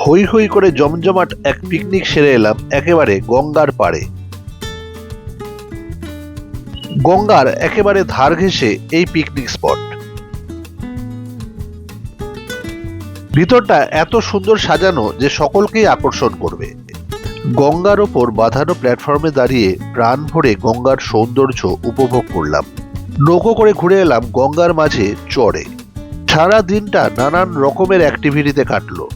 হই হই করে জমজমাট এক পিকনিক সেরে এলাম একেবারে গঙ্গার পাড়ে। গঙ্গার একেবারে ধার ঘেঁষে এই পিকনিক স্পট। ভিতরটা এত সুন্দর সাজানো যে সকলকেই আকর্ষণ করবে। গঙ্গার ওপর বাঁধানো প্ল্যাটফর্মে দাঁড়িয়ে প্রাণ ভরে গঙ্গার সৌন্দর্য উপভোগ করলাম। নৌকো করে ঘুরে এলাম গঙ্গার মাঝে চড়ে। সারা দিনটা নানান রকমের অ্যাক্টিভিটিতে কাটলো।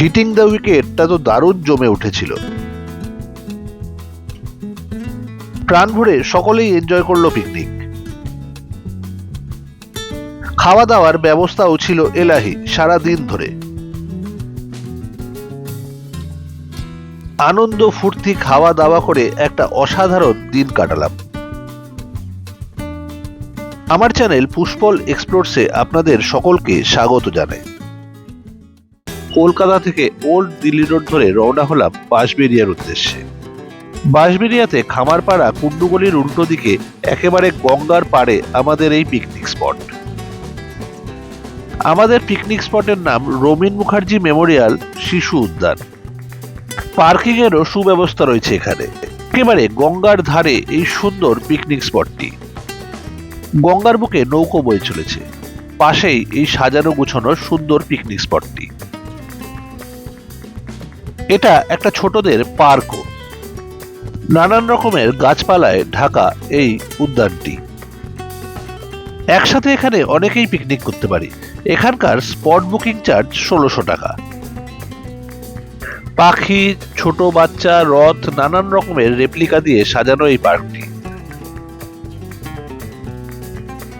হিটিং দ্য উইকেটটা তো দারুণ জমে উঠেছিল। প্রাণ ভরে সকলেই এনজয় করলো পিকনিক। খাওয়া দাওয়ার ব্যবস্থাও ছিল এলাহি সারা দিন ধরে। আনন্দ ফুর্তি খাওয়া দাওয়া করে একটা অসাধারণ দিন কাটালাম। আমার চ্যানেল পুষ্পল এক্সপ্লোরসে আপনাদের সকলকে স্বাগত জানাই। কলকাতা থেকে ওল্ড দিল্লি রোড ধরে রওনা হলাম বাঁশবেড়িয়ার উদ্দেশ্যে। বাঁশবেড়িয়াতে খামারপাড়া কুন্ডুগলির উল্টো দিকে একেবারে গঙ্গার পাড়ে আমাদের এই পিকনিক স্পট। আমাদের পিকনিক স্পটের নাম রবীন মুখার্জি মেমোরিয়াল শিশু উদ্যান। পার্কিং এরও সুব্যবস্থা রয়েছে এখানে। একেবারে গঙ্গার ধারে এই সুন্দর পিকনিক স্পটটি। গঙ্গার বুকে নৌকো বয়ে চলেছে। পাশেই এই সাজানো গুছানো সুন্দর পিকনিক স্পটটি। এটা একটা ছোটদের পার্কও। নানান রকমের গাছপালায় ঢাকা এই উদ্যানটি। একসাথে এখানে অনেকেই পিকনিক করতে পারি। এখানকার স্পট বুকিং চার্জ ১৬০০ টাকা। পাখি, ছোট বাচ্চা, রথ, নানান রকমের রেপ্লিকা দিয়ে সাজানো এই পার্কটি।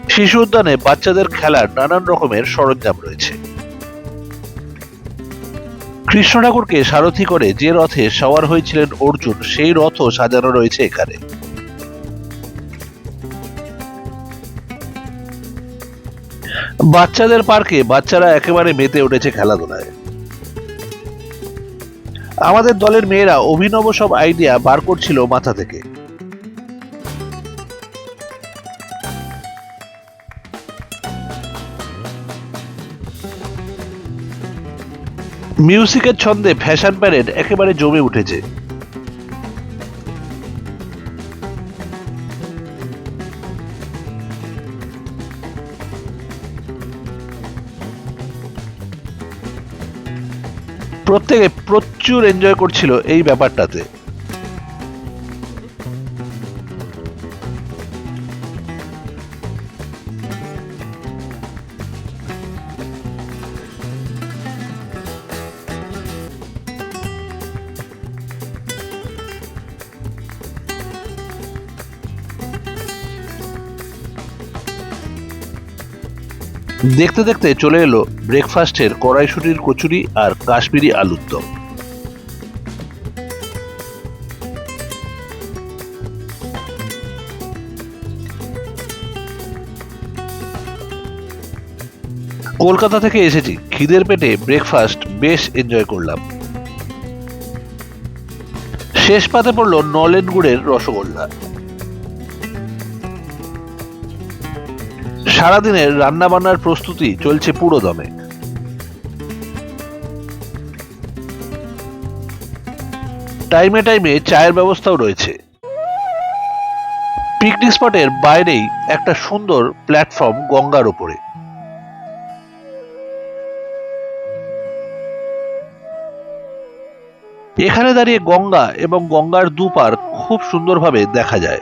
শিশু উদ্যানে বাচ্চাদের খেলার নানান রকমের সরঞ্জাম রয়েছে। কৃষ্ণ ঠাকুরকে সারথি করে যে রথে সওয়ার হয়েছিলেন অর্জুন, সেই রথও সাজানো রয়েছে এখানে। বাচ্চাদের পার্কে বাচ্চারা একেবারে মেতে উঠেছে খেলাধুলায়। আমাদের দলের মেয়েরা অভিনব সব আইডিয়া বার করছিল মাথা থেকে। মিউজিকের ছন্দে ফ্যাশন প্যারেড একেবারে জমে উঠেছে। প্রত্যেকে প্রচুর এনজয় করছিল এই ব্যাপারটাতে। দেখতে দেখতে চলে এলো ব্রেকফাস্টের কড়াইশুটির কচুরি আর কাশ্মীরি আলুর দম। কলকাতা থেকে এসেছি, খিদের পেটে ব্রেকফাস্ট বেশ এনজয় করলাম। শেষ পাতে পড়লো নলেন গুড়ের রসগোল্লা। সারাদিনের রান্না বান্নার প্রস্তুতি চলছে পুরো দমে। টাইমে টাইমে চায়ের ব্যবস্থাও রয়েছে। পিকনিক স্পটের বাইরেই একটা সুন্দর প্ল্যাটফর্ম গঙ্গার উপরে। এখানে দাঁড়িয়ে গঙ্গা এবং গঙ্গার দুপার খুব সুন্দরভাবে দেখা যায়।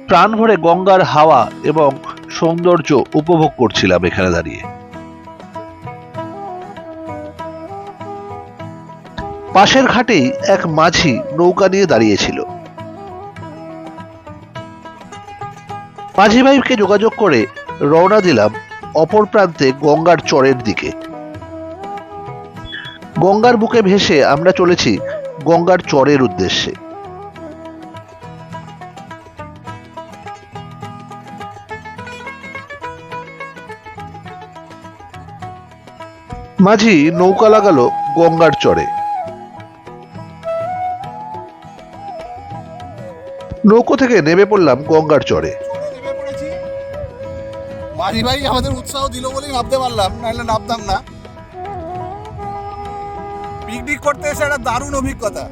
প্রাণ ভরে গঙ্গার হাওয়া এবং সৌন্দর্য উপভোগ করছিলাম এখানে দাঁড়িয়ে। পাশের ঘাটেই এক মাঝি নৌকা নিয়ে দাঁড়িয়েছিল। মাঝি ভাইকে যোগাযোগ করে রওনা দিলাম অপর প্রান্তে গঙ্গার চরের দিকে। গঙ্গার বুকে ভেসে আমরা চলেছি গঙ্গার চরের উদ্দেশ্যে। মাঝি নৌকা লাগালো গঙ্গার চরে। নৌকো থেকে নেমে পড়লাম গঙ্গার চরে। মাঝি ভাই আমাদের উৎসাহ দিল বলেই নামতে পারলাম, নাহলে নামতাম না। পিকনিক করতে এসে একটা দারুণ অভিজ্ঞতা।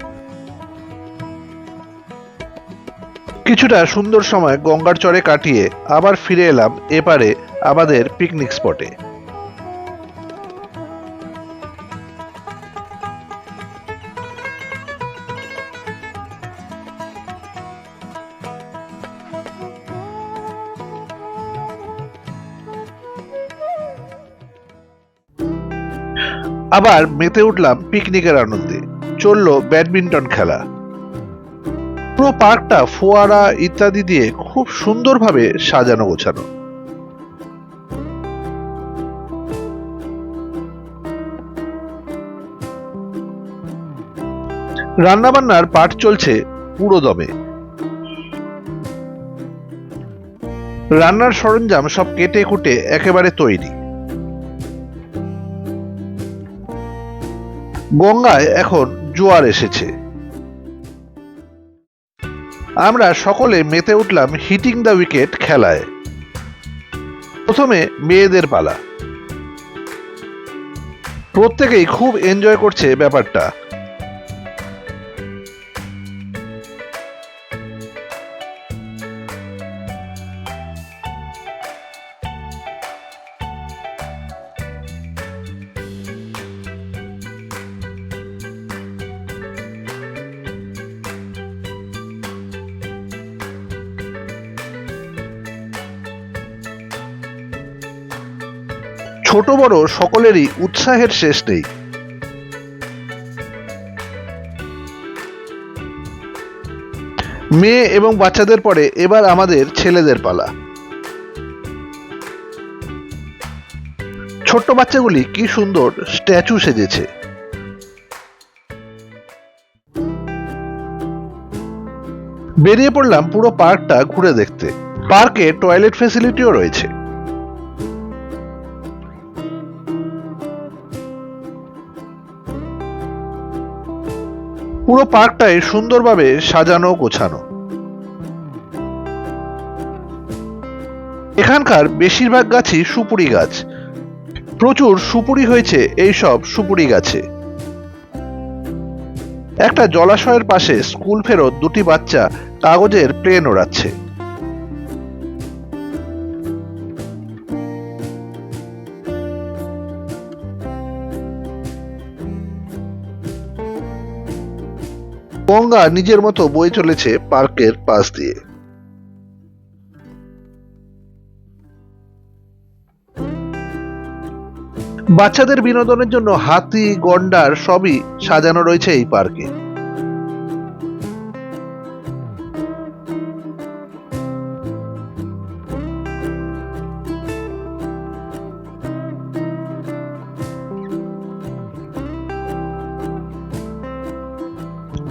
কিছুটা সুন্দর সময় গঙ্গার চরে কাটিয়ে আবার ফিরে এলাম এপারে আমাদের পিকনিক স্পটে। আবার মেতে উঠলাম পিকনিকের আনন্দে। চললো ব্যাডমিন্টন খেলা। পুরো পার্কটা ফোয়ারা ইত্যাদি দিয়ে খুব সুন্দরভাবে সাজানো গোছানো। রান্নাবান্নার পাঠ চলছে পুরো দমে। রান্নার সরঞ্জাম সব কেটে কুটে একেবারে তৈরি। গঙ্গায় এখন জোয়ার এসেছে। আমরা সকলে মেতে উঠলাম হিটিং দ্য উইকেট খেলায়। প্রথমে মেয়েদের পালা। প্রত্যেকেই খুব এনজয় করছে ব্যাপারটা। ছোট বড় সকলেরই উৎসাহের শেষ নেই। মেয়ে এবং বাচ্চাদের পরে এবার আমাদের ছেলেদের পালা। ছোট্ট বাচ্চাগুলি কি সুন্দর স্ট্যাচু সেজেছে। বেরিয়ে পড়লাম পুরো পার্কটা ঘুরে দেখতে। পার্কে টয়লেট ফেসিলিটিও রয়েছে। পুরো পার্কটাই সুন্দরভাবে সাজানো গোছানো। এখানকার বেশিরভাগ গাছই সুপুরি গাছ। প্রচুর সুপুরি হয়েছে এই সব সুপুরি গাছে। একটা জলাশয়ের পাশে স্কুল ফেরত দুটি বাচ্চা কাগজের প্লেন ওড়াচ্ছে। গঙ্গা নিজের মতো বয়ে চলেছে পার্কের পাশ দিয়ে। বাচ্চাদের বিনোদনের জন্য হাতি গন্ডার সবই সাজানো রয়েছে এই পার্কে।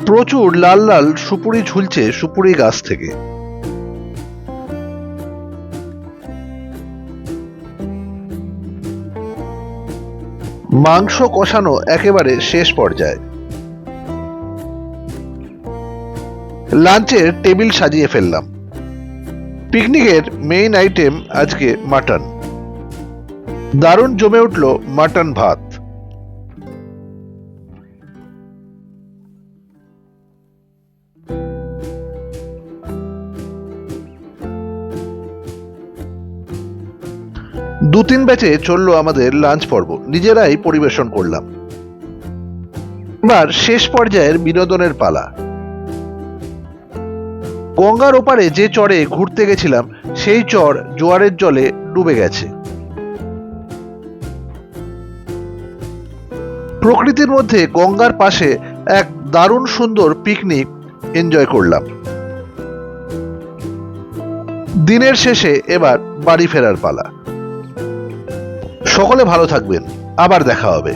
প্রচুর লাল লাল সুপুরি ঝুলছে সুপুরি গাছ থেকে। মাংস কষানো একেবারে শেষ পর্যায়ে। লাঞ্চের টেবিল সাজিয়ে ফেললাম। পিকনিকের মেইন আইটেম আজকে মাটন। দারুণ জমে উঠল মাটন ভাত। দু তিন ব্যাচে চললো আমাদের লাঞ্চ পর্ব। নিজেরাই পরিবেশন করলাম। এবার শেষ পর্যায়ের বিনোদনের পালা। গঙ্গার ওপারে যে চরে ঘুরতে গেছিলাম সেই চর জোয়ারের জলে ডুবে গেছে। প্রকৃতির মধ্যে গঙ্গার পাশে এক দারুণ সুন্দর পিকনিক এনজয় করলাম। দিনের শেষে এবার বাড়ি ফেরার পালা। সকলে ভালো থাকবেন। আবার দেখা হবে।